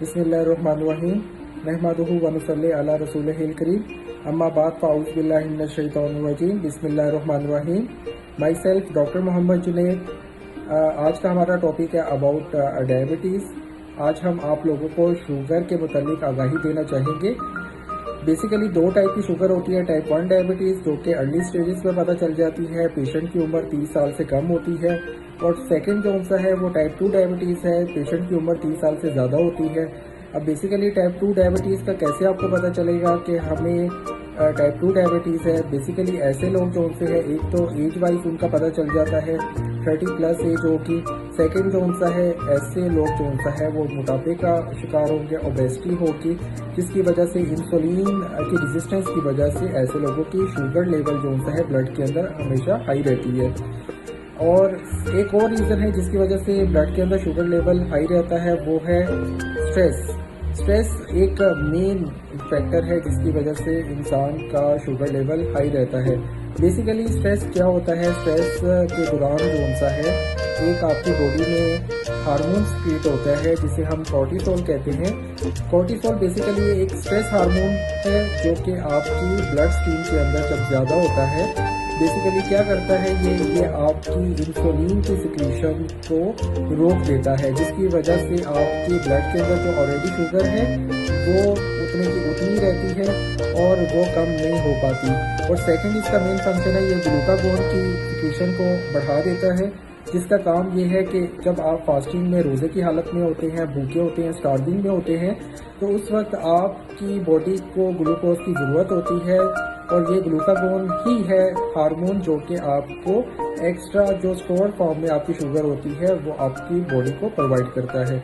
बिस्मिल्लाहिर्रहमानिर्रहीम नहमदुहु व नुसल्ली अला रसूलिहिल करीम अम्मा बाद फ़ाऊज़ु बिल्लाहि मिनश शैतानिर रजीम बिस्मिल्लाहिर्रहमानिर्रहीम। Myself doctor Mohammad Junaid. आज का हमारा टॉपिक है अबाउट डायबिटीज़। आज हम आप लोगों को शुगर के मुतालिक आगाही देना चाहेंगे। बेसिकली दो टाइप की शुगर होती है, टाइप 1 डायबिटीज़ जो कि अर्ली स्टेजेस में पता चल जाती है, पेशेंट की उम्र 30 साल से कम होती है, और सेकंड जो सा है वो टाइप 2 डायबिटीज़ है, पेशेंट की उम्र 30 साल से ज़्यादा होती है। अब बेसिकली टाइप 2 डायबिटीज़ का कैसे आपको पता चलेगा कि हमें टाइप 2 डायबिटीज़ है। बेसिकली ऐसे लोग जो उनसे है, एक तो एज वाइज उनका पता चल जाता है, 30 प्लस एज होगी। सेकंड जो उनसा है, ऐसे लोग जो उनसा है वो मोटापे का शिकार होंगे, ओबेसिटी होगी, जिसकी वजह से इंसुलिन की रेजिस्टेंस की वजह से ऐसे लोगों की शुगर लेवल जो उनसा है ब्लड के अंदर हमेशा हाई रहती है। और एक और रीज़न है जिसकी वजह से ब्लड के अंदर शुगर लेवल हाई रहता है, वो है स्ट्रेस। स्ट्रेस एक मेन फैक्टर है जिसकी वजह से इंसान का शुगर लेवल हाई रहता है। बेसिकली स्ट्रेस क्या होता है? स्ट्रेस के दौरान जो उनसा है, एक आपकी बॉडी में हार्मोन क्रिएट होता है जिसे हम कॉर्टिसोल कहते हैं। कॉर्टिसोल बेसिकली एक स्ट्रेस हार्मोन है जो कि आपकी ब्लड स्ट्रीम के अंदर जब ज़्यादा होता है, बेसिकली क्या करता है, ये आपकी इंसुलिन की सिक्रीशन को रोक देता है, जिसकी वजह से आपकी ब्लड के अंदर जो ऑलरेडी शुगर है वो उतने की उतनी रहती है और वो कम नहीं हो पाती। और सेकंड इसका मेन फंक्शन है, ये ग्लूकागोन की सिक्रीशन को बढ़ा देता है, जिसका काम ये है कि जब आप फास्टिंग में रोज़े की हालत में होते हैं, भूखे होते हैं, स्टार्विंग में होते हैं, तो उस वक्त आपकी बॉडी को ग्लूकोज की ज़रूरत होती है, और ये ग्लूकागोन ही है हार्मोन जो कि आपको एक्स्ट्रा जो स्टोर फॉर्म में आपकी शुगर होती है वो आपकी बॉडी को प्रोवाइड करता है।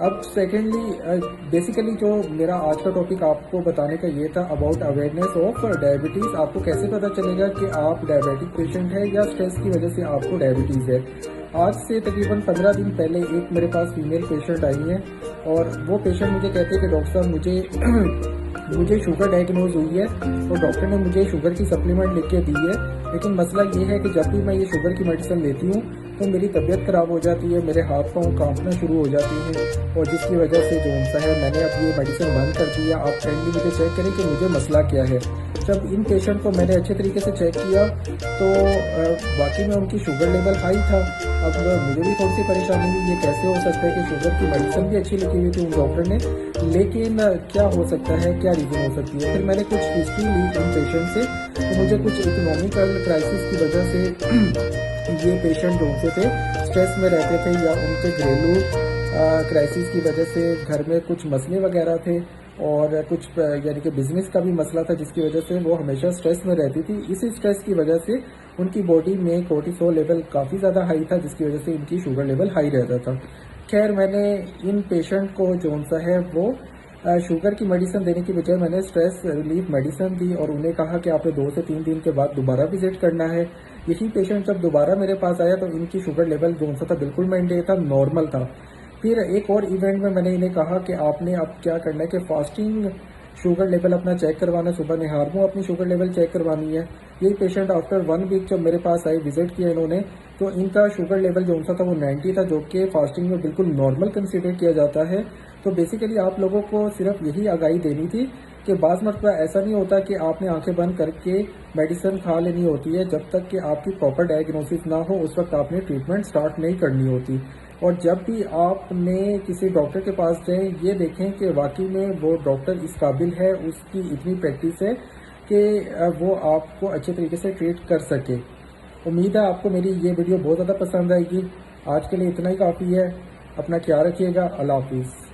अब सेकेंडली बेसिकली जो मेरा आज का टॉपिक आपको बताने का ये था अबाउट अवेयरनेस ऑफ डायबिटीज़। आपको कैसे पता चलेगा कि आप डायबिटिक पेशेंट है या स्ट्रेस की वजह से आपको डायबिटीज़ है। आज से तकरीबन 15 दिन पहले एक मेरे पास फीमेल पेशेंट आई है, और वो पेशेंट मुझे कहते हैं कि डॉक्टर साहब मुझे शुगर डायग्नोज हुई है और डॉक्टर ने मुझे शुगर की सप्लीमेंट लिख के दी है, लेकिन मसला ये है कि जब भी मैं ये शुगर की मेडिसिन लेती हूँ तो मेरी तबीयत ख़राब हो जाती है, मेरे हाथ पाँव कांपना शुरू हो जाती हैं, और जिसकी वजह से जो उनसा है मैंने अब ये मेडिसिन बंद कर दिया। आप काइंडली मुझे चेक करें कि मुझे मसला क्या है। जब इन पेशेंट को मैंने अच्छे तरीके से चेक किया तो वाकई में उनकी शुगर लेवल हाई था। अब मुझे भी थोड़ी सी परेशानी हुई, ये कैसे हो सकता है कि शुगर की मेडिसिन भी अच्छी लिखी हुई थी उन डॉक्टर ने, लेकिन क्या हो सकता है, क्या रीज़न हो सकती है। फिर मैंने कुछ हिस्ट्री ली इन पेशेंट से, तो मुझे कुछ इकोनॉमिकल क्राइसिस की वजह से ये पेशेंट जो उनसे थे स्ट्रेस में रहते थे, या उनके घरेलू क्राइसिस की वजह से घर में कुछ मसले वगैरह थे, और कुछ यानी कि बिजनेस का भी मसला था, जिसकी वजह से वो हमेशा स्ट्रेस में रहती थी। इसी स्ट्रेस की वजह से उनकी बॉडी में कोर्टिसोल लेवल काफ़ी ज़्यादा हाई था, जिसकी वजह से इनकी शुगर लेवल हाई रहता था। खैर मैंने इन पेशेंट को जो सा है वो शुगर की मेडिसिन देने की बजाय मैंने स्ट्रेस रिलीफ मेडिसिन दी, और उन्हें कहा कि आपने 2 से 3 दिन के बाद दोबारा विजिट करना है। यही पेशेंट जब दोबारा मेरे पास आया तो इनकी शुगर लेवल जो सा था बिल्कुल मेंटेन था, नॉर्मल था। फिर एक और इवेंट में मैंने इन्हें कहा कि आपने अब क्या करना है कि फास्टिंग शुगर लेवल अपना चेक करवाना, सुबह निहार को अपनी शुगर लेवल चेक करवानी है। यही पेशेंट आफ्टर 1 वीक जब मेरे पास आए, विजिट किया इन्होंने, तो इनका शुगर लेवल जो सा था वो 90 था, जो कि फास्टिंग में बिल्कुल नॉर्मल कंसिडर किया जाता है। तो बेसिकली आप लोगों को सिर्फ यही आगाही देनी थी कि बाज़ मरतबा ऐसा नहीं होता कि आपने आंखें बंद करके मेडिसिन खा लेनी होती है, जब तक कि आपकी प्रॉपर डायग्नोसिस ना हो उस वक्त आपने ट्रीटमेंट स्टार्ट नहीं करनी होती। और जब भी आपने किसी डॉक्टर के पास जाएं, ये देखें कि वाकई में वो डॉक्टर इस काबिल है, उसकी इतनी प्रैक्टिस है कि वो आपको अच्छे तरीके से ट्रीट कर सके। उम्मीद है आपको मेरी ये वीडियो बहुत ज़्यादा पसंद आएगी। आज के लिए इतना ही काफ़ी है। अपना ख्याल रखिएगा। अल्लाह हाफिज़।